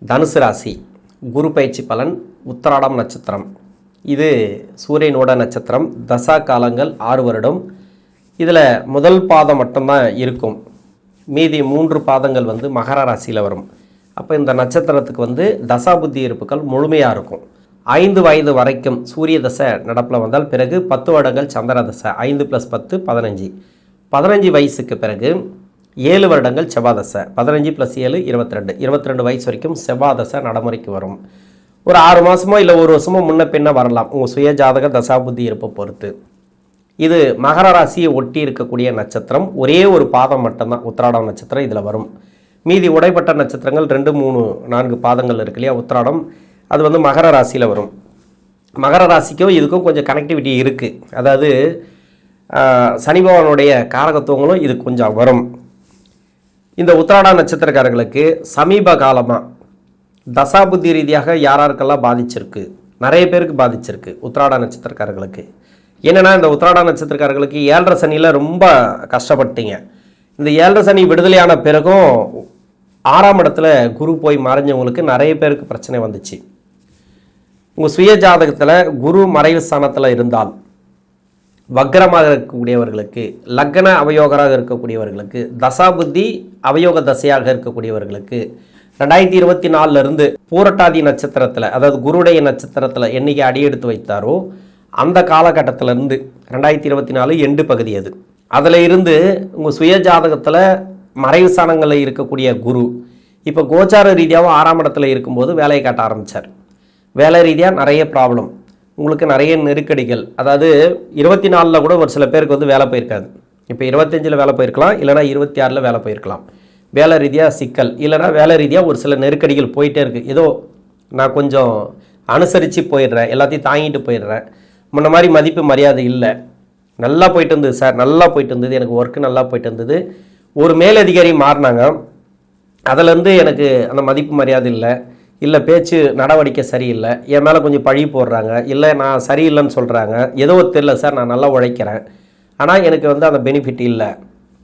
தனுசு ராசி குரு பயிற்சி பலன் உத்திராடம் நட்சத்திரம். இது சூரியனோட நட்சத்திரம். தசா காலங்கள் 6 வருடம். இதில் முதல் பாதம் மட்டும்தான் இருக்கும். மீதி 3 பாதங்கள் மகர ராசியில் வரும். அப்போ இந்த நட்சத்திரத்துக்கு தசா புத்தி இருப்புகள் முழுமையாக இருக்கும். 5 வயது வரைக்கும் சூரிய தசை நடப்பில் வந்தால் பிறகு 10 வருடங்கள் சந்திர தசை. 5 + 10 15. 15 வயசுக்கு பிறகு 7 வருடங்கள் செவ்வாதசை. 15 + 7 22. 22 வயசு வரைக்கும் செவ்வாதசை நடைமுறைக்கு வரும். ஒரு 6 மாதமோ இல்லை 1 வருஷமோ முன்ன பின்ன வரலாம், உங்கள் சுய ஜாதக தசாபுத்தி இருப்பை பொறுத்து. இது மகர ராசியை ஒட்டி இருக்கக்கூடிய நட்சத்திரம். ஒரே ஒரு பாதம் மட்டும்தான் உத்திராடம் நட்சத்திரம் இதில் வரும். மீதி உடைப்பட்ட நட்சத்திரங்கள் 2, 3, 4 பாதங்கள் இருக்கு இல்லையா. உத்திராடம் அது மகர ராசியில் வரும். மகர ராசிக்கும் இதுக்கும் கொஞ்சம் கனெக்டிவிட்டி இருக்குது. அதாவது சனி பகவானுடைய காரகத்துவங்களும் இது கொஞ்சம் வரும். இந்த உத்திராட நட்சத்திரக்காரர்களுக்கு சமீப காலமாக தசாபுத்தி ரீதியாக யாராருக்கெல்லாம் பாதிச்சிருக்கு, நிறைய பேருக்கு பாதிச்சிருக்கு உத்திராட நட்சத்திரக்காரர்களுக்கு. என்னென்னா இந்த உத்திராட நட்சத்திரக்காரர்களுக்கு 7.5 சனியில் ரொம்ப கஷ்டப்பட்டீங்க. இந்த 7.5 சனி விடுதலையான பிறகும் 6ஆம் இடத்துல குரு போய் மறைஞ்சவங்களுக்கு நிறைய பேருக்கு பிரச்சனை வந்துச்சு. உங்கள் சுய ஜாதகத்தில் குரு மறைவு ஸ்தானத்தில் இருந்தால், வக்ரமாக இருக்கக்கூடியவர்களுக்கு, லக்ன அவயோகராக இருக்கக்கூடியவர்களுக்கு, தசாபுத்தி அவயோக தசையாக இருக்கக்கூடியவர்களுக்கு 2024 பூரட்டாதி நட்சத்திரத்தில், அதாவது குருடைய நட்சத்திரத்தில் என்னைக்கு அடியெடுத்து வைத்தாரோ அந்த காலகட்டத்திலேருந்து 2024 எண்டு பகுதி அது. அதில் இருந்து உங்கள் சுய ஜாதகத்தில் மறைவு ஸ்தானங்களில் இருக்கக்கூடிய குரு இப்போ கோச்சார ரீதியாகவும் 6ஆம் இடத்துல இருக்கும்போது வேலையை காட்ட ஆரம்பித்தார். வேலை ரீதியாக நிறைய ப்ராப்ளம், உங்களுக்கு நிறைய நெருக்கடிகள். அதாவது 24 கூட ஒரு சில பேருக்கு வேலை போயிருக்காது. இப்போ 25 வேலை போயிருக்கலாம், இல்லைனா 26 வேலை போயிருக்கலாம். வேலை ரீதியாக சிக்கல், இல்லைனா வேலை ரீதியாக ஒரு சில நெருக்கடிகள் போயிட்டே இருக்குது. ஏதோ நான் கொஞ்சம் அனுசரித்து போயிடுறேன், எல்லாத்தையும் தாங்கிட்டு போயிடுறேன், முன்ன மாதிரி மதிப்பு மரியாதை இல்லை. நல்லா போயிட்டு இருந்தது சார், நல்லா போயிட்டு இருந்தது, எனக்கு ஒர்க்கு நல்லா போயிட்டு இருந்தது. ஒரு மேலதிகாரி மாறினாங்க, அதிலேருந்து எனக்கு அந்த மதிப்பு மரியாதை இல்லை, பேச்சு நடவடிக்கை சரியில்லை, என் மேலே கொஞ்சம் பழி போடுறாங்க, இல்லை நான் சரியில்லைன்னு சொல்கிறாங்க, ஏதோ தெரியல சார், நான் நல்லா உழைக்கிறேன், ஆனால் எனக்கு அந்த பெனிஃபிட் இல்லை,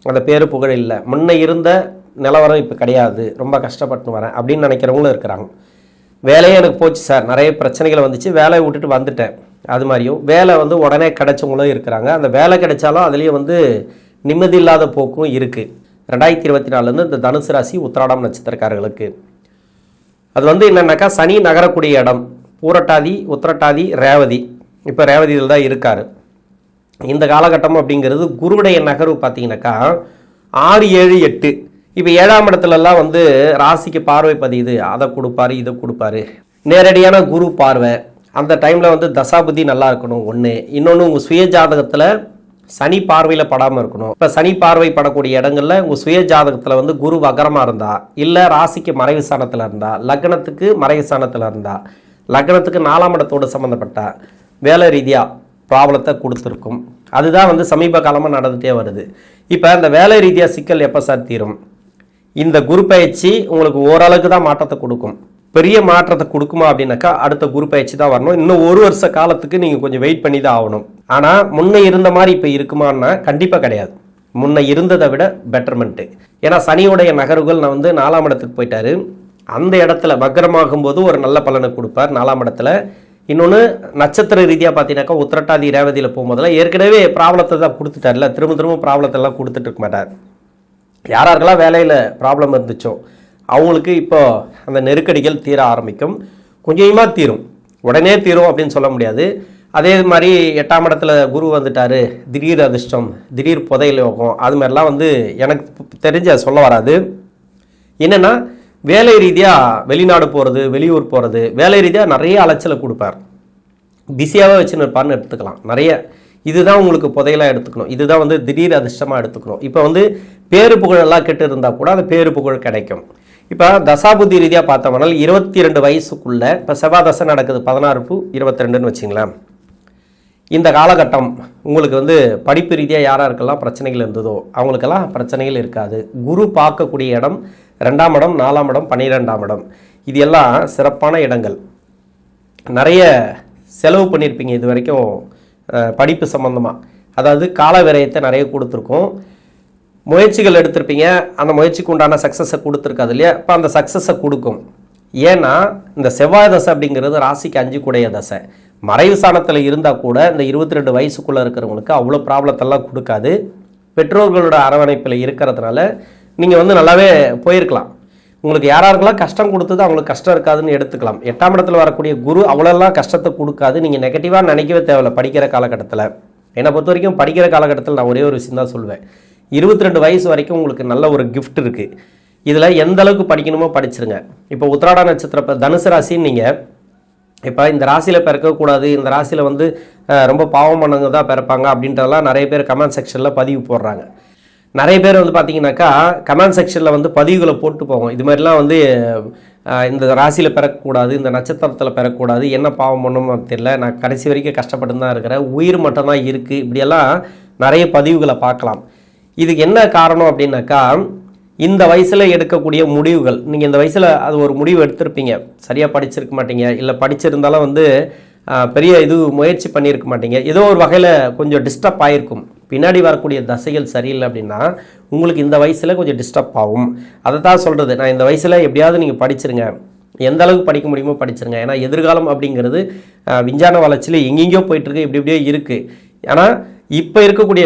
அந்த பேரு புகழ் இல்லை, முன்ன இருந்த நிலவரம் இப்போ கிடையாது, ரொம்ப கஷ்டப்பட்டு வரேன் அப்படின்னு நினைக்கிறவங்களும் இருக்கிறாங்க. வேலையே எனக்கு போச்சு சார், நிறைய பிரச்சனைகள் வந்துச்சு, வேலையை விட்டுட்டு வந்துட்டேன். அது மாதிரியும் வேலை உடனே கிடைச்சவங்களும் இருக்கிறாங்க. அந்த வேலை கிடைச்சாலும் அதுலேயும் நிம்மதி இல்லாத போக்கும் இருக்குது. 2024 இந்த தனுசு ராசி உத்திராடம் நட்சத்திரக்காரர்களுக்கு அது என்னன்னாக்கா சனி நகரக்கூடிய இடம் பூரட்டாதி, உத்திரட்டாதி, ரேவதி. இப்போ ரேவதி இதில் தான் இருக்கார். இந்த காலகட்டம் அப்படிங்கிறது குருவுடைய நகர்வு பார்த்தீங்கன்னாக்கா 6, 7, 8. இப்போ 7ஆம் இடத்துலலாம் ராசிக்கு பார்வை பதியுது, அதை கொடுப்பாரு, இதை கொடுப்பாரு. நேரடியான குரு பார்வை அந்த டைமில் தசாபுத்தி நல்லா இருக்கணும் ஒன்று. இன்னொன்று உங்கள் சுய ஜாதகத்தில் சனி பார்வையில் படாமல் இருக்கணும். இப்போ சனி பார்வை படக்கூடிய இடங்களில் உங்கள் சுய ஜாதகத்தில் குரு வகரமாக இருந்தால், இல்லை ராசிக்கு மறைவு ஸ்தானத்தில் இருந்தால், லக்னத்துக்கு மறைவு ஸ்தானத்தில் இருந்தால், லக்னத்துக்கு 4ஆம் இடத்தோடு சம்மந்தப்பட்ட வேலை ரீதியாக ப்ராப்ளத்தை கொடுத்துருக்கும். அதுதான் சமீப காலமாக நடந்துகிட்டே வருது. இப்போ இந்த வேலை ரீதியாக சிக்கல் எப்போ சார் தீரும்? இந்த குரு பயிற்சி உங்களுக்கு ஓரளவுக்கு தான் மாற்றத்தை கொடுக்கும். பெரிய மாற்றத்தை கொடுக்குமா அப்படின்னாக்கா அடுத்த குரு பயிற்சி தான் வரணும். இன்னும் 1 வருஷ காலத்துக்கு நீங்கள் கொஞ்சம் வெயிட் பண்ணி தான் ஆகணும். ஆனால் முன்ன இருந்த மாதிரி இப்போ இருக்குமான்னா கண்டிப்பாக கிடையாது. முன்ன இருந்ததை விட பெட்டர்மெண்ட்டு. ஏன்னா சனியோடைய நகர்வுகள் 4ஆம் இடத்துக்கு போயிட்டாரு. அந்த இடத்துல வக்ரமாகும் போது ஒரு நல்ல பலனை கொடுப்பார் 4ஆம் இடத்துல. இன்னொன்று நட்சத்திர ரீதியாக பார்த்தீங்கன்னாக்கா உத்திரட்டாதி ரேவதியில் போகும்போதெல்லாம் ஏற்கனவே ப்ராப்ளத்தை தான் கொடுத்துட்டார்ல, திரும்ப ப்ராப்ளத்தெல்லாம் கொடுத்துட்டு இருக்க மாட்டார். யாராருக்கெல்லாம் வேலையில் ப்ராப்ளம் இருந்துச்சோ அவங்களுக்கு இப்போ அந்த நெருக்கடிகள் தீர ஆரம்பிக்கும். கொஞ்சமாக தீரும், உடனே தீரும் அப்படின்னு சொல்ல முடியாது. அதே மாதிரி 8ஆம் இடத்துல குரு வந்துட்டார், திடீர் அதிர்ஷ்டம், திடீர் புதையல் யோகம், அது மாதிரிலாம் எனக்கு தெரிஞ்ச சொல்ல வராது. என்னென்னா வேலை ரீதியாக வெளிநாடு போகிறது, வெளியூர் போகிறது, வேலை ரீதியாக நிறைய அலைச்சலை கொடுப்பார். பிஸியாகவே வச்சுன்னு இருப்பார்னு எடுத்துக்கலாம். நிறைய இதுதான் உங்களுக்கு புதையலாக எடுத்துக்கணும், இதுதான் திடீர் அதிர்ஷ்டமாக எடுத்துக்கணும். இப்போ பேரு புகழெல்லாம் கெட்டு இருந்தால் கூட அந்த பேரு புகழ் கிடைக்கும். இப்போ தசாபுத்தி ரீதியாக பார்த்தோம்னா 22 வயசுக்குள்ளே இப்போ செவ்வாய் தசை நடக்குது 16 to 22ன்னு வச்சிங்களேன். இந்த காலகட்டம் உங்களுக்கு படிப்பு ரீதியாக யாராருக்கெல்லாம் பிரச்சனைகள் இருந்ததோ அவங்களுக்கெல்லாம் பிரச்சனைகள் இருக்காது. குரு பார்க்கக்கூடிய இடம் 2ஆம் இடம், 4ஆம் இடம், 12ஆம் இடம், இது எல்லாம் சிறப்பான இடங்கள். நிறைய செலவு பண்ணியிருப்பீங்க இது வரைக்கும் படிப்பு சம்மந்தமாக, அதாவது கால விரயத்தை நிறைய கொடுத்துருக்கோம். முயற்சிகள் எடுத்திருப்பீங்க, அந்த முயற்சிக்கு உண்டான சக்ஸஸை கொடுத்துருக்காது இல்லையா. இப்போ அந்த சக்ஸஸை கொடுக்கும். ஏன்னா இந்த செவ்வாய் தசை அப்படிங்கிறது ராசிக்கு 5 கூடைய தசை. மறைவு ஸ்தானத்தில் இருந்தால் கூட இந்த 22 வயசுக்குள்ளே இருக்கிறவங்களுக்கு அவ்வளோ ப்ராப்ளத்தெல்லாம் கொடுக்காது. பெற்றோர்களோட அரவணைப்பில் இருக்கிறதுனால நீங்கள் வந்து நல்லாவே போயிருக்கலாம். உங்களுக்கு யாராருக்கெல்லாம் கஷ்டம் கொடுத்தது அவங்களுக்கு கஷ்டம் இருக்காதுன்னு எடுத்துக்கலாம். 8ஆம் இடத்துல வரக்கூடிய குரு அவ்வளோலாம் கஷ்டத்தை கொடுக்காது. நீங்கள் நெகட்டிவாக நினைக்கவே தேவையில்லை படிக்கிற காலகட்டத்தில். என்னை பொறுத்த வரைக்கும் படிக்கிற காலகட்டத்தில் நான் ஒரே ஒரு விஷயம் தான் சொல்வேன். 22 வயசு வரைக்கும் உங்களுக்கு நல்ல ஒரு கிஃப்ட் இருக்குது. இதில் எந்த அளவுக்கு படிக்கணுமோ படிச்சிருங்க. இப்போ உத்திராட நட்சத்திரம் தனுசு ராசின்னு நீங்கள் இப்போ இந்த ராசியில் பிறக்கக்கூடாது, இந்த ராசியில் வந்து ரொம்ப பாவமானவங்க தான் பிறப்பாங்க அப்படின்றதெல்லாம் நிறைய பேர் கமெண்ட் செக்ஷனில் பதிவு போடுறாங்க. நிறைய பேர் வந்து பார்த்தீங்கன்னாக்கா கமெண்ட் செக்ஷனில் வந்து பதிவுகளை போட்டு போவோம். இது மாதிரிலாம் வந்து இந்த ராசியில் பிறக்கக்கூடாது, இந்த நட்சத்திரத்தில் பிறக்கக்கூடாது, என்ன பாவம் பண்ணணுமோ தெரியல, நான் கடைசி வரைக்கும் கஷ்டப்பட்டு தான் இருக்கிறேன், உயிர் மட்டும் தான் இருக்குது, இப்படியெல்லாம் நிறைய பதிவுகளை பார்க்கலாம். இதுக்கு என்ன காரணம் அப்படின்னாக்கா இந்த வயசில் எடுக்கக்கூடிய முடிவுகள். நீங்கள் இந்த வயசில் அது ஒரு முடிவு எடுத்திருப்பீங்க, சரியாக படிச்சிருக்க மாட்டீங்க, இல்லை படிச்சிருந்தாலும் வந்து பெரிய இது முயற்சி பண்ணியிருக்க மாட்டீங்க, ஏதோ ஒரு வகையில் கொஞ்சம் டிஸ்டர்ப் ஆகிருக்கும். பின்னாடி வரக்கூடிய தசைகள் சரியில்லை அப்படின்னா உங்களுக்கு இந்த வயசில் கொஞ்சம் டிஸ்டர்ப் ஆகும். அதை தான் சொல்கிறது, நான் இந்த வயசில் எப்படியாவது நீங்கள் படிச்சிருங்க, எந்த அளவுக்கு படிக்க முடியுமோ படிச்சிருங்க. ஏன்னா எதிர்காலம் அப்படிங்கிறது விஞ்ஞான வளர்ச்சியில் எங்கெங்கேயோ போயிட்டுருக்கு, இப்படியே இருக்குது. ஆனால் இப்போ இருக்கக்கூடிய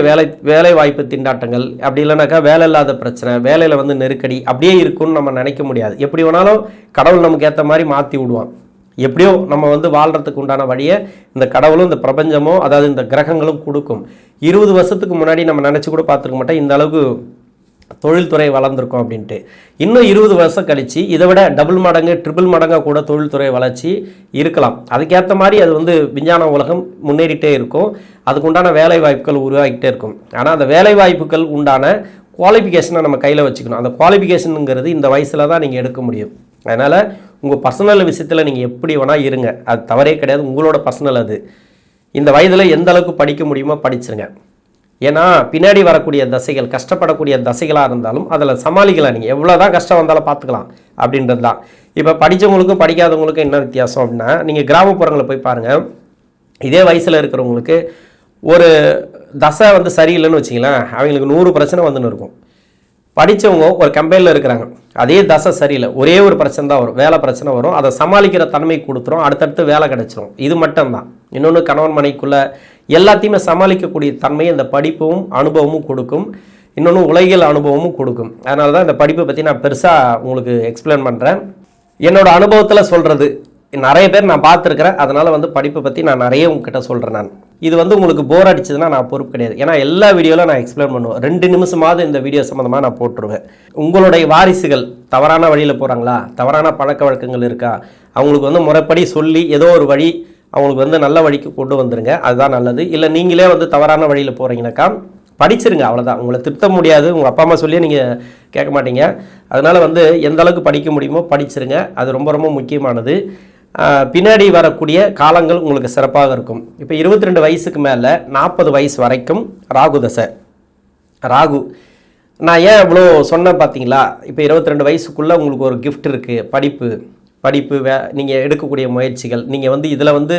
வேலை வாய்ப்பு திண்டாட்டங்கள், அப்படி இல்லைனாக்கா வேலை இல்லாத பிரச்சனை, வேலையில் வந்து நெருக்கடி அப்படியே இருக்குன்னு நம்ம நினைக்க முடியாது. எப்படி வேணாலும் கடவுள் நமக்கு ஏற்ற மாதிரி மாற்றி விடுவான். எப்படியோ நம்ம வந்து வாழ்கிறதுக்கு உண்டான வழியை இந்த கடவுளும் இந்த பிரபஞ்சமோ அதாவது இந்த கிரகங்களும் கொடுக்கும். 20 வருஷத்துக்கு முன்னாடி நம்ம நினச்சி கூட பார்த்துருக்க மாட்டோம் இந்த அளவுக்கு தொழில்துறை வளர்ந்துருக்கும் அப்படின்ட்டு. இன்னும் 20 வருஷம் கழித்து இதை விட டபுள் மடங்கு ட்ரிபிள் மடங்காக கூட தொழில்துறை வளர்ச்சி இருக்கலாம். அதுக்கேற்ற மாதிரி அது வந்து விஞ்ஞான உலகம் முன்னேறிட்டே இருக்கும். அதுக்குண்டான வேலை வாய்ப்புகள் உருவாகிட்டே இருக்கும். ஆனால் அந்த வேலை வாய்ப்புகள் உண்டான குவாலிஃபிகேஷனை நம்ம கையில் வச்சுக்கணும். அந்த குவாலிஃபிகேஷனுங்கிறது இந்த வயசில் தான் நீங்கள் எடுக்க முடியும். அதனால் உங்கள் பர்சனல் விஷயத்தில் நீங்கள் எப்படி வேணால் இருங்க, அது தவறே கிடையாது, உங்களோட பர்சனல் அது. இந்த வயதில் எந்த அளவுக்கு படிக்க முடியுமோ படிச்சிருங்க. ஏன்னா பின்னாடி வரக்கூடிய தசைகள் கஷ்டப்படக்கூடிய தசைகளாக இருந்தாலும் அதில் சமாளிக்கலாம். நீங்கள் எவ்வளோ தான் கஷ்டம் வந்தாலும் பார்த்துக்கலாம் அப்படின்றது தான். இப்போ படித்தவங்களுக்கும் படிக்காதவங்களுக்கும் என்ன வித்தியாசம் அப்படின்னா, நீங்கள் கிராமப்புறங்களில் போய் பாருங்கள், இதே வயசில் இருக்கிறவங்களுக்கு ஒரு தசை வந்து சரியில்லைன்னு வச்சிங்களேன், அவங்களுக்கு 100 பிரச்சனை வந்துன்னு இருக்கும். படித்தவங்க ஒரு கம்பெனியில் இருக்கிறாங்க, அதே தசை சரியில்லை, ஒரே ஒரு பிரச்சனை தான் வரும், வேலை பிரச்சனை வரும், அதை சமாளிக்கிற தன்மை கொடுத்துரும், அடுத்தடுத்து வேலை கிடைச்சிரும். இது மட்டும்தான். இன்னொன்று கணவன் மனைக்குள்ளே எல்லாத்தையுமே சமாளிக்கக்கூடிய தன்மையை இந்த படிப்பும் அனுபவமும் கொடுக்கும். இன்னொன்று உலகியல் அனுபவமும் கொடுக்கும். அதனால தான் இந்த படிப்பை பற்றி நான் பெருசாக உங்களுக்கு எக்ஸ்பிளைன் பண்ணுறேன். என்னோட அனுபவத்தில் சொல்கிறது நிறைய பேர் நான் பார்த்துருக்கிறேன். அதனால் வந்து படிப்பை பற்றி நான் நிறைய உங்ககிட்ட சொல்கிறேன். நான் இது வந்து உங்களுக்கு போர் அடிச்சதுன்னா நான் பொறுப்பு கிடையாது. ஏன்னா எல்லா வீடியோவில் நான் எக்ஸ்பிளைன் பண்ணுவேன். 2 நிமிஷமாவது இந்த வீடியோ சம்மந்தமாக நான் போட்டுருவேன். உங்களுடைய வாரிசுகள் தவறான வழியில் போகிறாங்களா, தவறான பழக்க வழக்கங்கள் இருக்கா, அவங்களுக்கு வந்து முறைப்படி சொல்லி ஏதோ ஒரு வழி அவங்களுக்கு வந்து நல்ல வழிக்கு கொண்டு வந்துருங்க, அதுதான் நல்லது. இல்லை நீங்களே வந்து தவறான வழியில் போகிறீங்கனாக்கா படிச்சிருங்க, அவ்வளோதான். உங்களை திருத்த முடியாது, உங்கள் அப்பா அம்மா சொல்லி நீங்கள் கேட்க மாட்டீங்க. அதனால் வந்து எந்த அளவுக்கு படிக்க முடியுமோ படிச்சிருங்க, அது ரொம்ப ரொம்ப முக்கியமானது. பின்னாடி வரக்கூடிய காலங்கள் உங்களுக்கு சிறப்பாக இருக்கும். இப்போ 22 வயசுக்கு மேலே 40 வயசு வரைக்கும் ராகு தசை. ராகு நான் ஏன் இவ்வளோ சொன்னேன் பார்த்தீங்களா? இப்போ 22 வயசுக்குள்ளே உங்களுக்கு ஒரு கிஃப்ட் இருக்குது, படிப்பு நீங்கள் எடுக்கக்கூடிய முயற்சிகள், நீங்கள் வந்து இதில் வந்து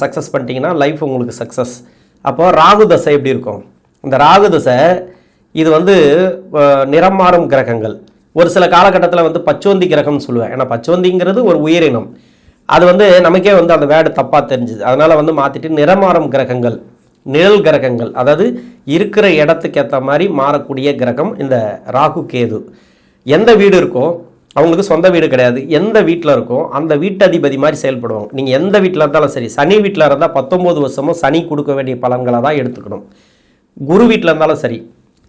சக்ஸஸ் பண்ணிட்டீங்கன்னா லைஃப் உங்களுக்கு சக்ஸஸ். அப்போ ராகு தசை எப்படி இருக்கும்? இந்த ராகு தசை இது வந்து நிறம் மாறும் கிரகங்கள். ஒரு சில காலகட்டத்தில் வந்து பச்சோந்தி கிரகம்னு சொல்லுவேன். ஏன்னா பச்சோந்திங்கிறது ஒரு உயிரினம், அது வந்து நமக்கே வந்து அந்த வேர்டு தப்பாக தெரிஞ்சுது. அதனால் வந்து மாற்றிட்டு நிறமாறும் கிரகங்கள், நிழல் கிரகங்கள், அதாவது இருக்கிற இடத்துக்கு ஏற்ற மாதிரி மாறக்கூடிய கிரகம் இந்த ராகு கேது. எந்த வீடு இருக்கோ அவங்களுக்கு சொந்த வீடு கிடையாது, எந்த வீட்டில் இருக்கோ அந்த வீட்டதிபதி மாதிரி செயல்படுவாங்க. நீங்கள் எந்த வீட்டில் இருந்தாலும் சரி, சனி வீட்டில் இருந்தால் 19 வருஷமும் சனி கொடுக்க வேண்டிய பலன்களை தான் எடுத்துக்கணும். குரு வீட்டில் இருந்தாலும் சரி,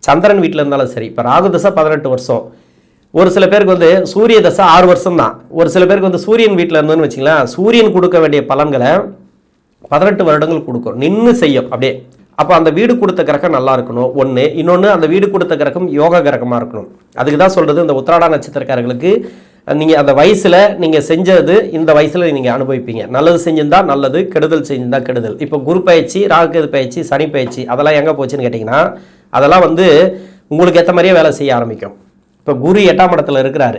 சந்திரன் வீட்டில் இருந்தாலும் சரி. இப்போ ராகு தசை 18 வருஷம். ஒரு சில பேருக்கு வந்து சூரிய தசை 6 வருஷம் தான். ஒரு சில பேருக்கு வந்து சூரியன் வீட்டில் இருந்தோன்னு வச்சிங்களேன், சூரியன் கொடுக்க வேண்டிய பலன்களை 18 வருடங்கள் கொடுக்கும், நின்று செய்யும் அப்படியே. அப்போ அந்த வீடு கொடுத்த கிரகம் நல்லா இருக்கணும் ஒன்று. இன்னொன்று, அந்த வீடு கொடுத்த கிரகம் யோக கிரகமாக இருக்கணும். அதுக்கு தான் சொல்கிறது, இந்த உத்திராட நட்சத்திரக்காரர்களுக்கு நீங்கள் அந்த வயசில் நீங்கள் செஞ்சது இந்த வயசில் நீங்கள் அனுபவிப்பீங்க. நல்லது செஞ்சிருந்தா நல்லது, கெடுதல் செஞ்சிருந்தா கெடுதல். இப்போ குரு பயிற்சி, ராகுகேது பயிற்சி, சனி பயிற்சி அதெல்லாம் எங்கே போச்சுன்னு கேட்டிங்கன்னா, அதெல்லாம் வந்து உங்களுக்கு ஏற்ற மாதிரியே வேலை செய்ய ஆரம்பிக்கும். இப்போ குரு 8ஆம் இடத்துல இருக்கிறாரு,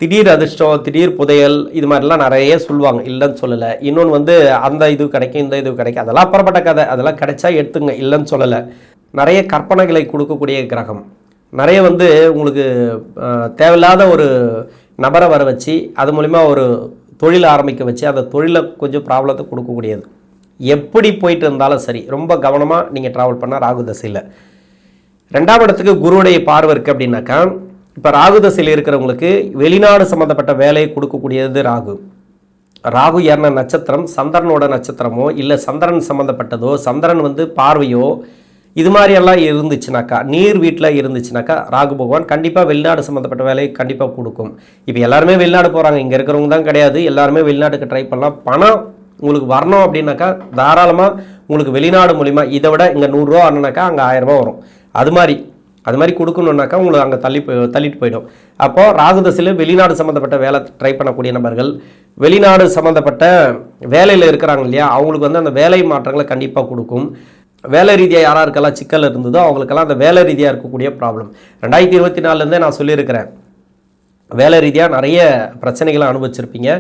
திடீர் அதிர்ஷ்டம், திடீர் புதையல், இது மாதிரிலாம் நிறைய சொல்லுவாங்க, இல்லைன்னு சொல்லலை. இன்னொன்று வந்து அந்த இது கிடைக்கும், இந்த இது கிடைக்கும், அதெல்லாம் அப்புறப்பட்ட கதை, அதெல்லாம் கிடைச்சா எடுத்துங்க, இல்லைன்னு சொல்லலை. நிறைய கற்பனைகளை கொடுக்கக்கூடிய கிரகம், நிறைய வந்து உங்களுக்கு தேவையில்லாத ஒரு நபரை வர வச்சு அது மூலிமா ஒரு தொழில் ஆரம்பிக்க வச்சு அந்த தொழிலை கொஞ்சம் ப்ராப்ளத்தை கொடுக்கக்கூடியது. எப்படி போயிட்டு இருந்தாலும் சரி, ரொம்ப கவனமாக நீங்கள் ட்ராவல் பண்ணால் ராகு தசையில். 2ஆம் இடத்துக்கு குருவுடைய பார்வை இருக்குது அப்படின்னாக்கா, இப்போ ராகு தசையில் இருக்கிறவங்களுக்கு வெளிநாடு சம்மந்தப்பட்ட வேலையை கொடுக்கக்கூடியது ராகு. ராகு ஏறின நட்சத்திரம் சந்திரனோட நட்சத்திரமோ இல்லை சந்திரன் சம்மந்தப்பட்டதோ, சந்திரன் பார்வையோ இது மாதிரியெல்லாம் இருந்துச்சுனாக்கா, நீர் வீட்டில் இருந்துச்சுனாக்கா ராகு பகவான் கண்டிப்பாக வெளிநாடு சம்மந்தப்பட்ட வேலையை கண்டிப்பாக கொடுக்கும். இப்போ எல்லாருமே வெளிநாடு போகிறாங்க, இங்கே இருக்கிறவங்க தான் கிடையாது, எல்லாருமே வெளிநாட்டுக்கு ட்ரை பண்ணலாம். பணம் உங்களுக்கு வரணும் அப்படின்னாக்கா தாராளமாக உங்களுக்கு வெளிநாடு மூலிமா இதை விட இங்கே 100 ரூபா வரணுனாக்கா அங்கே 1000 ரூபா வரும். அது மாதிரி கொடுக்கணுன்னாக்கா உங்களுக்கு அங்கே தள்ளிட்டு போயிடும். அப்போது ராகுதசையில் வெளிநாடு சம்மந்தப்பட்ட வேலை ட்ரை பண்ணக்கூடிய நபர்கள், வெளிநாடு சம்மந்தப்பட்ட வேலையில் இருக்கிறாங்க இல்லையா, அவங்களுக்கு அந்த வேலை மாற்றங்களை கண்டிப்பாக கொடுக்கும். வேலை ரீதியாக யாராருக்கெல்லாம் சிக்கல் இருந்ததோ அவங்களுக்கெல்லாம் அந்த வேலை ரீதியாக இருக்கக்கூடிய ப்ராப்ளம் 2024 நான் சொல்லியிருக்கிறேன். வேலை ரீதியாக நிறைய பிரச்சனைகளை அனுபவிச்சிருப்பீங்க,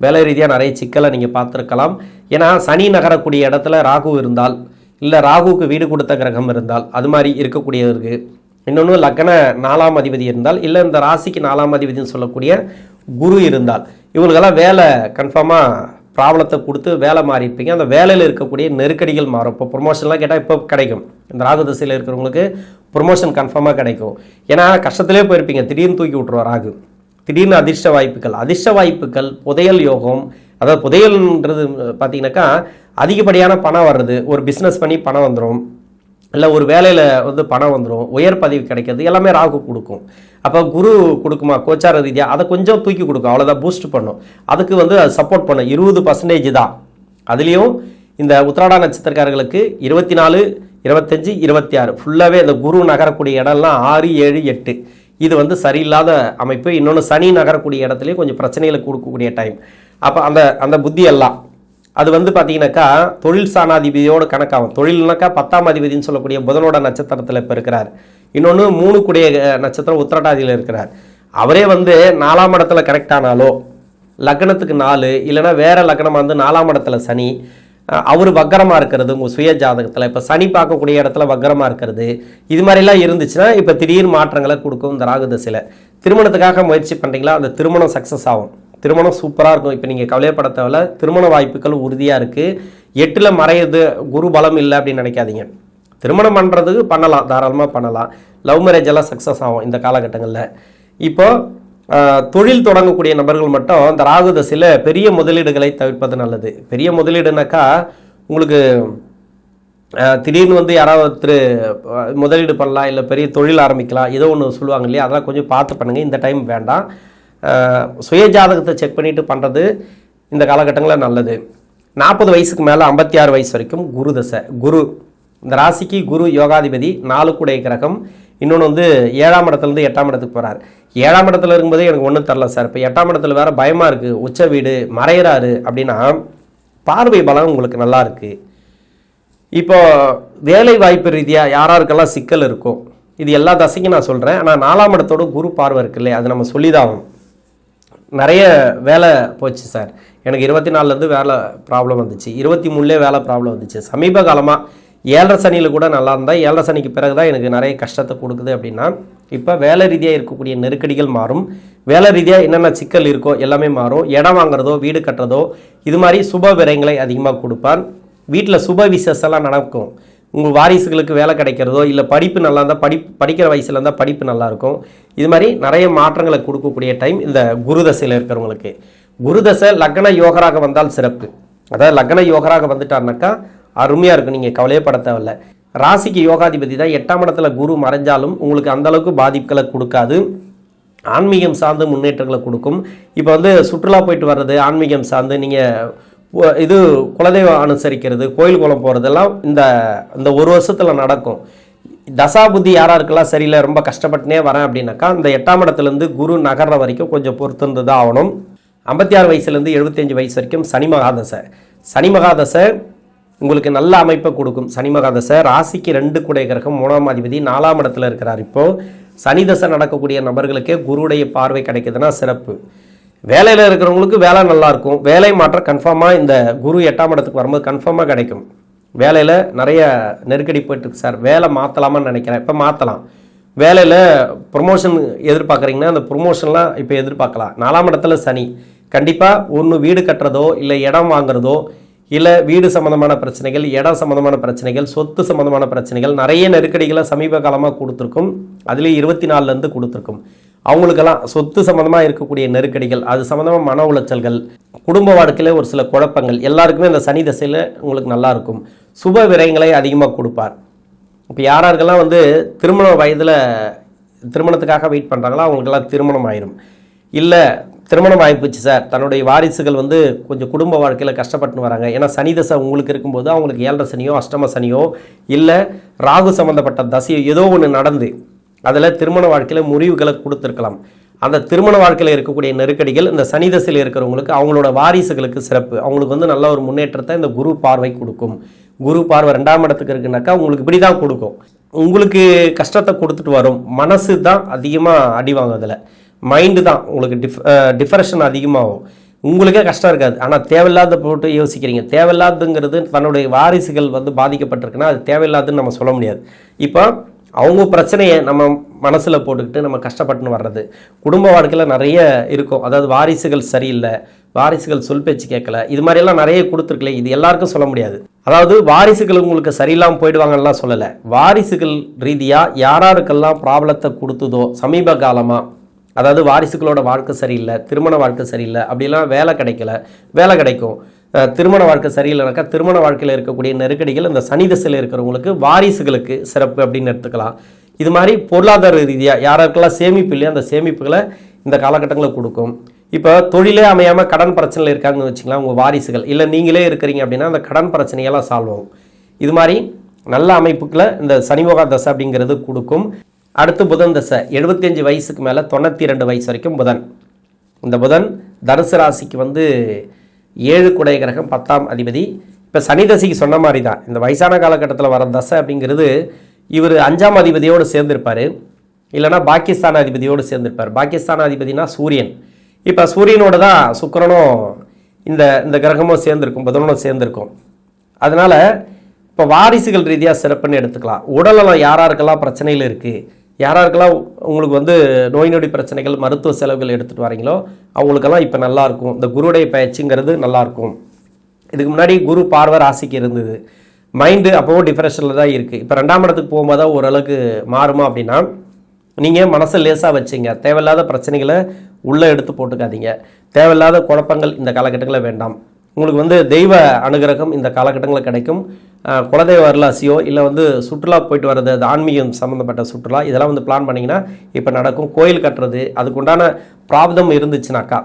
வேலை ரீதியாக நிறைய சிக்கலை நீங்கள் பார்த்துருக்கலாம். ஏன்னா சனி நகரக்கூடிய இடத்துல ராகு இருந்தால், இல்லை ராகுவுக்கு வீடு கொடுத்த கிரகம் இருந்தால், அது மாதிரி இருக்கக்கூடியவருக்கு. இன்னொன்று லக்ன 4ஆம் அதிபதி இருந்தால், இல்லை இந்த ராசிக்கு 4ஆம் அதிபதினு சொல்லக்கூடிய குரு இருந்தால், இவங்களுக்கெல்லாம் வேலை கன்ஃபார்மாக ப்ராப்ளத்தை கொடுத்து வேலை மாறி இருப்பீங்க. அந்த வேலையில் இருக்கக்கூடிய நெருக்கடிகள் மாறும். இப்போ ப்ரொமோஷன்லாம் கேட்டால் இப்போ கிடைக்கும். இந்த ராகு திசையில் இருக்கிறவங்களுக்கு ப்ரொமோஷன் கன்ஃபார்மாக கிடைக்கும். ஏன்னா கஷ்டத்திலே போயிருப்பீங்க, திடீர்னு தூக்கி விட்ருவார் ராகு. திடீர்னு அதிர்ஷ்ட வாய்ப்புகள் புதையல் யோகம். அதாவது புதையல்ன்றது பார்த்தீங்கன்னாக்கா அதிகப்படியான பணம் வர்றது, ஒரு பிஸ்னஸ் பண்ணி பணம் வந்துடும், இல்லை ஒரு வேலையில் பணம் வந்துடும், உயர் பதவி கிடைக்கிறது, எல்லாமே ராகு கொடுக்கும். அப்போ குரு கொடுக்குமா கோச்சார ரீதியாக அதை கொஞ்சம் தூக்கி கொடுக்கும், அவ்வளோதான் பூஸ்ட் பண்ணும். அதுக்கு அது சப்போர்ட் பண்ணும். 20% தான். அதுலேயும் இந்த உத்திராட நட்சத்திரக்காரர்களுக்கு 24, 25, 26 ஃபுல்லாகவே இந்த குரு நகரக்கூடிய இடம்லாம் 6, 7, 8 இது சரியில்லாத அமைப்பு. இன்னொன்று சனி நகரக்கூடிய இடத்துலையும் கொஞ்சம் பிரச்சனைகளை கொடுக்கக்கூடிய டைம். அப்போ அந்த புத்தி எல்லாம் அது பார்த்தீங்கன்னாக்கா தொழில் சாணாதிபதியோடு கணக்காகும். தொழில்னாக்கா 10ஆம் அதிபதினு சொல்லக்கூடிய புதனோட நட்சத்திரத்தில் இப்போ இருக்கிறார். இன்னொன்று 3 கூடிய நட்சத்திரம் உத்திரட்டாதியில் இருக்கிறார். அவரே 4ஆம் இடத்துல கரெக்டானாலோ, லக்னத்துக்கு 4 இல்லைனா வேற லக்னமாக 4ஆம் இடத்துல சனி, அவர் வக்கரமாக இருக்கிறது உங்கள் சுய ஜாதகத்தில். இப்போ சனி பார்க்கக்கூடிய இடத்துல வக்கரமாக இருக்கிறது, இது மாதிரிலாம் இருந்துச்சுன்னா இப்போ திடீர் மாற்றங்களை கொடுக்கும் இந்த ராகு தசையில். திருமணத்துக்காக முயற்சி பண்ணுறீங்களா, அந்த திருமணம் சக்ஸஸ் ஆகும். திருமணம் சூப்பராக இருக்கும். இப்போ நீங்கள் கவலையப்பட தேவையில்ல, திருமண வாய்ப்புகள் உறுதியாக இருக்குது. 8ல் மறையுது, குரு பலம் இல்லை அப்படின்னு நினைக்காதீங்க. திருமணம் பண்ணுறதுக்கு பண்ணலாம், தாராளமாக பண்ணலாம். லவ் மேரேஜ் எல்லாம் சக்ஸஸ் ஆகும் இந்த காலகட்டங்களில். இப்போது தொழில் தொடங்கக்கூடிய நபர்கள் மட்டும் இந்த ராகு தசையில் பெரிய முதலீடுகளை தவிர்ப்பது நல்லது. பெரிய முதலீடுனாக்கா உங்களுக்கு திடீர்னு யாராவது முதலீடு பண்ணலாம், இல்லை பெரிய தொழில் ஆரம்பிக்கலாம், ஏதோ ஒன்று சொல்லுவாங்க இல்லையா, அதெல்லாம் கொஞ்சம் பார்த்து பண்ணுங்கள். இந்த டைம் வேண்டாம். சுய ஜாதகத்தை செக் பண்ணிவிட்டு பண்ணுறது இந்த காலகட்டங்களில் நல்லது. 40 வயசுக்கு மேலே 56 வயசு வரைக்கும் குரு தசை. குரு இந்த ராசிக்கு குரு யோகாதிபதி, 4 கூடிய கிரகம். இன்னொன்று 7ஆம் இடத்துலேருந்து 8ஆம் இடத்துக்கு போகிறார். 7ஆம் இடத்துல இருக்கும்போதே எனக்கு ஒன்றும் தரல சார், இப்போ 8ஆம் இடத்துல வேறு பயமாக இருக்குது, உச்ச வீடு மறையிறாரு அப்படின்னா பார்வை பலம் உங்களுக்கு நல்லா இருக்குது. இப்போ வேலை வாய்ப்பு ரீதியாக யாராருக்கெல்லாம் சிக்கல் இருக்கும், இது எல்லா தசைக்கும் நான் சொல்கிறேன். ஆனால் 4ஆம் இடத்தோட குரு பார்வை இருக்கு இல்லையா, அது நம்ம சொல்லிதான். நிறைய வேலை போச்சு சார், எனக்கு 24லேருந்து வேலை ப்ராப்ளம் வந்துச்சு, 23லே வேலை ப்ராப்ளம் வந்துச்சு. சமீப காலமாக 7.5 சனியில் கூட நல்லா இருந்தால் 7.5 சனிக்கு பிறகு தான் எனக்கு நிறைய கஷ்டத்தை கொடுக்குது அப்படின்னா, இப்போ வேலை ரீதியாக இருக்கக்கூடிய நெருக்கடிகள் மாறும். வேலை ரீதியாக என்னென்ன சிக்கல் இருக்கோ எல்லாமே மாறும். இடம் வாங்குறதோ வீடு கட்டுறதோ இது மாதிரி சுப விரயங்களை அதிகமாக கொடுப்பான். வீட்டில் சுப விசேஷம்லாம் நடக்கும். உங்கள் வாரிசுகளுக்கு வேலை கிடைக்கிறதோ, இல்லை படிப்பு நல்லா இருந்தால் படிக்கிற வயசில் இருந்தால் படிப்பு நல்லாயிருக்கும். இது மாதிரி நிறைய மாற்றங்களை கொடுக்கக்கூடிய டைம் இந்த குரு தசையில் இருக்கிறவங்களுக்கு. குரு தசை லக்ன யோகராக வந்தால் சிறப்பு. அதாவது லக்ன யோகராக வந்துட்டார்னாக்கா அருமையாக இருக்கும், நீங்கள் கவலையப்பட தேவையில்லை. ராசிக்கு யோகாதிபதி தான். 8ஆம் இடத்துல குரு மறைஞ்சாலும் உங்களுக்கு அந்தளவுக்கு பாதிப்புகளை கொடுக்காது. ஆன்மீகம் சார்ந்து முன்னேற்றங்களை கொடுக்கும். இப்போ சுற்றுலா போயிட்டு வர்றது, ஆன்மீகம் சார்ந்து நீங்கள் இது குலதெய்வம் அனுசரிக்கிறது, கோயில் குளம் போகிறதெல்லாம் இந்த ஒரு வருஷத்தில் நடக்கும். தசாபுத்தி யாராருக்கெல்லாம் சரியில்லை, ரொம்ப கஷ்டப்பட்டுனே வரேன் அப்படின்னாக்கா இந்த 8ஆம் இடத்துலேருந்து குரு நகர்ற வரைக்கும் கொஞ்சம் பொறுத்திருந்து தான் ஆகணும். 56 வயசுலேருந்து 75 வயசு வரைக்கும் சனி மகாதசை உங்களுக்கு நல்ல அமைப்பை கொடுக்கும். சனி மகாதசை ராசிக்கு 2 கூடிய கிரகம், 3ஆம் அதிபதி 4ஆம் இடத்துல இருக்கிறார். இப்போது சனி தசை நடக்கக்கூடிய நபர்களுக்கே குருடைய பார்வை கிடைக்குதுன்னா சிறப்பு. வேலையில் இருக்கிறவங்களுக்கு வேலை நல்லாயிருக்கும். வேலை மாற்றம் கன்ஃபார்மாக இந்த குரு 8ஆம் இடத்துக்கு வரும்போது கன்ஃபார்மாக கிடைக்கும். வேலையில் நிறைய நெருக்கடி போயிட்டுருக்கு சார், வேலை மாற்றலாமான்னு நினைக்கிறேன். இப்போ மாற்றலாம். வேலையில் ப்ரொமோஷன் எதிர்பார்க்குறீங்கன்னா அந்த ப்ரொமோஷன்லாம் இப்போ எதிர்பார்க்கலாம். 4ஆம் இடத்துல சனி. கண்டிப்பாக ஒன்று வீடு கட்டுறதோ இல்லை இடம் வாங்குறதோ இல்லை வீடு சம்மந்தமான பிரச்சனைகள், இடம் சம்மந்தமான பிரச்சனைகள், சொத்து சம்மந்தமான பிரச்சனைகள், நிறைய நெருக்கடிகளை சமீப காலமாக கொடுத்துருக்கும். அதுலேயும் 24லேருந்து கொடுத்துருக்கும். அவங்களுக்கெல்லாம் சொத்து சம்மந்தமாக இருக்கக்கூடிய நெருக்கடிகள், அது சம்மந்தமாக மன உளைச்சல்கள், குடும்ப வாழ்க்கையில் ஒரு சில குழப்பங்கள், எல்லாருக்குமே இந்த சனி தசையில் உங்களுக்கு நல்லாயிருக்கும். சுப விரயங்களை அதிகமாக கொடுப்பார். இப்போ யாராருக்கெல்லாம் திருமண வயதில் திருமணத்துக்காக வெயிட் பண்ணுறாங்களோ அவங்களுக்கெல்லாம் திருமணம் ஆயிரும். இல்லை திருமணம் ஆகிப்போச்சு சார், தன்னுடைய வாரிசுகள் கொஞ்சம் குடும்ப வாழ்க்கையில் கஷ்டப்பட்டு வராங்க, ஏன்னா சனி தசை உங்களுக்கு இருக்கும்போது அவங்களுக்கு 7.5 சனியோ அஷ்டம சனியோ இல்லை ராகு சம்மந்தப்பட்ட தசையோ ஏதோ ஒன்று நடந்து அதில் திருமண வாழ்க்கையில் முறிவுகளை கொடுத்துருக்கலாம். அந்த திருமண வாழ்க்கையில் இருக்கக்கூடிய நெருக்கடிகள் இந்த சனி தசையில் இருக்கிறவங்களுக்கு அவங்களோட வாரிசுகளுக்கு சிறப்பு. அவங்களுக்கு நல்ல ஒரு முன்னேற்றத்தை இந்த குரு பார்வை கொடுக்கும். குரு பார்வை 2ஆம் இடத்துக்கு இருக்குனாக்கா உங்களுக்கு இப்படி தான் கொடுக்கும். உங்களுக்கு கஷ்டத்தை கொடுத்துட்டு வரும். மனசு தான் அதிகமாக அடி வாங்குறதில்ல, மைண்டு தான் உங்களுக்கு டிப்ரெஷன் அதிகமாகும். உங்களுக்கே கஷ்டம் இருக்காது, ஆனால் தேவையில்லாத போட்டு யோசிக்கிறீங்க. தேவையில்லாதுங்கிறது தன்னுடைய வாரிசுகள் பாதிக்கப்பட்டிருக்குன்னா அது தேவையில்லாதுன்னு நம்ம சொல்ல முடியாது. இப்போ அவங்க பிரச்சனையை நம்ம மனசில் போட்டுக்கிட்டு நம்ம கஷ்டப்பட்டுன்னு வர்றது குடும்ப வாழ்க்கையில் நிறைய இருக்கும். அதாவது வாரிசுகள் சரியில்லை, வாரிசுகள் சொல் பேச்சு கேட்கல, இது மாதிரியெல்லாம் நிறைய கொடுத்துருக்கல. இது எல்லாருக்கும் சொல்ல முடியாது. அதாவது வாரிசுகள் உங்களுக்கு சரியில்லாமல் போயிடுவாங்கலாம் சொல்லலை. வாரிசுகள் ரீதியாக யாராருக்கெல்லாம் ப்ராப்ளத்தை கொடுத்ததோ சமீப காலமாக, அதாவது வாரிசுகளோட வாழ்க்கை சரியில்லை, திருமண வாழ்க்கை சரியில்லை, அப்படிலாம் வேலை கிடைக்கல, வேலை கிடைக்கும். திருமண வாழ்க்கை சரியில்லைனாக்கா திருமண வாழ்க்கையில் இருக்கக்கூடிய நெருக்கடிகள் இந்த சனி திசையில் இருக்கிறவங்களுக்கு வாரிசுகளுக்கு சிறப்பு அப்படின்னு எடுத்துக்கலாம். இது மாதிரி பொருளாதார ரீதியாக யாருக்கெல்லாம் சேமிப்பு இல்லையா அந்த சேமிப்புகளை இந்த காலகட்டங்களில் கொடுக்கும். இப்போ தொழிலே அமையாமல் கடன் பிரச்சனையில் இருக்காங்கன்னு வச்சுக்கலாம் உங்கள் வாரிசுகள், இல்லை நீங்களே இருக்கிறீங்க அப்படின்னா அந்த கடன் பிரச்சனையெல்லாம் சால்வ் ஆகும். இது மாதிரி நல்ல அமைப்புகளை இந்த சனிமோகா தசை அப்படிங்கிறது கொடுக்கும். அடுத்து புதன் தசை 75 வயசுக்கு மேலே 92 வயசு வரைக்கும் புதன். இந்த புதன் தனுசு ராசிக்கு 7 குடை கிரகம் 10ஆம் அதிபதி. இப்போ சனி தசைக்கு சொன்ன மாதிரி தான் இந்த வயசான காலகட்டத்தில் வர தசை அப்படிங்கிறது இவர் 5ஆம் அதிபதியோடு சேர்ந்திருப்பார், இல்லைனா பாகிஸ்தான் அதிபதியோடு சேர்ந்திருப்பார். பாகிஸ்தான் அதிபதினா சூரியன். இப்போ சூரியனோட தான் சுக்கிரனும் இந்த கிரகமும் சேர்ந்திருக்கும், புதனும் சேர்ந்திருக்கும். அதனால் இப்போ வாரிசுகள் ரீதியாக சிறப்புன்னு எடுத்துக்கலாம். உடல்நலம் யாராருக்கெல்லாம் பிரச்சனைகள் இருக்குது, யாராருக்கெல்லாம் உங்களுக்கு நோய் நொடி பிரச்சனைகள், மருத்துவ செலவுகள் எடுத்துகிட்டு வரீங்களோ அவங்களுக்கெல்லாம் இப்போ நல்லாயிருக்கும். இந்த குருடைய பயிற்சிங்கிறது நல்லாயிருக்கும். இதுக்கு முன்னாடி குரு பார்வை ராசிக்கு இருந்தது, மைண்டு அப்போவும் டிப்ரெஷனில் தான் இருக்குது. இப்போ 2ஆம் இடத்துக்கு போகும்போது தான் ஓரளவுக்கு மாறுமா அப்படின்னா நீங்கள் மனசை லேசாக வச்சுங்க. தேவையில்லாத பிரச்சனைகளை உள்ளே எடுத்து போட்டுக்காதீங்க. தேவையில்லாத குழப்பங்கள் இந்த காலகட்டங்களில் வேண்டாம். உங்களுக்கு தெய்வ அனுகிரகம் இந்த காலகட்டங்களில் கிடைக்கும். குலதெய்வ அருளாசியோ இல்லை சுற்றுலா போயிட்டு வர்றது, அது ஆன்மீகம் சம்மந்தப்பட்ட சுற்றுலா, இதெல்லாம் பிளான் பண்ணிங்கன்னா இப்போ நடக்கும். கோயில் கட்டுறது, அதுக்குண்டான பிராப்தம் இருந்துச்சுனாக்கா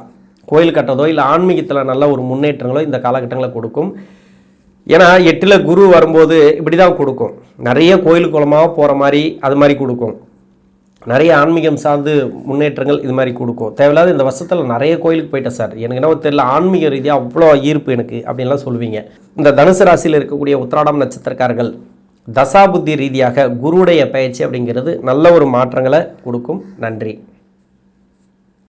கோயில் கட்டுறதோ இல்லை ஆன்மீகத்தில் நல்ல ஒரு முன்னேற்றங்களோ இந்த காலகட்டங்களில் கொடுக்கும். ஏன்னா 8ல் குரு வரும்போது இப்படி தான் கொடுக்கும். நிறைய கோயில் குளமாக போகிற மாதிரி அது மாதிரி கொடுக்கும். நிறைய ஆன்மீகம் சார்ந்து முன்னேற்றங்கள் இது மாதிரி கொடுக்கும். தேவையில்லாத இந்த வருஷத்தில் நிறைய கோயிலுக்கு போயிட்டேன் சார், எனக்கு என்ன தெரியல, ஆன்மீக ரீதியாக அவ்வளோ ஈர்ப்பு எனக்கு அப்படின்லாம் சொல்லுவீங்க. இந்த தனுசு ராசியில் இருக்கக்கூடிய உத்திராடம் நட்சத்திரக்காரர்கள் தசாபுத்தி ரீதியாக குருவுடைய பயிற்சி அப்படிங்கிறது நல்ல ஒரு மாற்றங்களை கொடுக்கும். நன்றி.